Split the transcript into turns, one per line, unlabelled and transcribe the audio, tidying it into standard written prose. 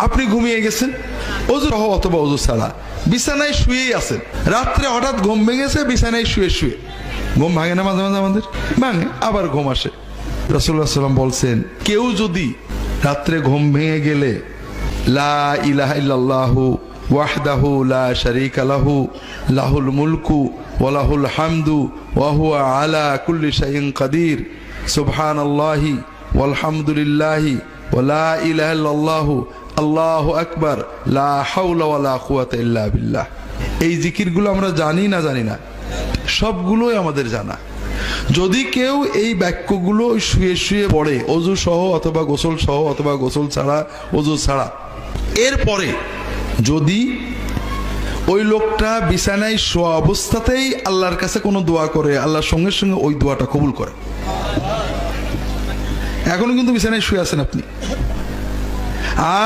আপনি ঘুমিয়ে গেছেন অজু সহ অথবা অজু ছাড়া, বিছানায় শুয়েই আছেন, রাত্রে হঠাৎ ঘুম ভেঙেছে, বিছানায় শুয়ে শুয়ে। ঘুম ভাঙে না মাঝে মাঝে আমাদের? ভাঙে, আবার ঘুম আসে। রাসূলুল্লাহ সাল্লাম বলছেন, কেউ যদি রাত্রে ঘুম ভেঙে গেলে লা ইলাহা ইল্লাল্লাহু ওয়াহদাহু লা শারীকা লাহু লাহুল মুলকু ওয়া লাহুল হামদু ওয়া হুয়া আলা কুল্লি শাইইন কাদির সুবহানাল্লাহি ওয়ালহামদুলিল্লাহি ওয়া লা ইলাহা ইল্লাল্লাহু আল্লাহু আকবার লা হাওলা ওয়া লা কুওয়াতা ইল্লা বিল্লাহ। এই জিকিরগুলো আমরা জানি না? জানি না, সবগুলোই আমাদের জানা। যদি কেউ এই বাক্যগুলো শুয়ে শুয়ে পড়ে, অজু সহ অথবা গোসল সহ অথবা গোসল ছাড়া, অজু ছাড়া, এরপরে যদি ওই লোকটা বিছানায় শোয়া অবস্থাতেই আল্লাহর কাছে কোনো দোয়া করে, আল্লাহর সঙ্গে সঙ্গে ওই দোয়াটা কবুল করে। এখনো কিন্তু বিছানায় শুয়ে আছেন আপনি, আর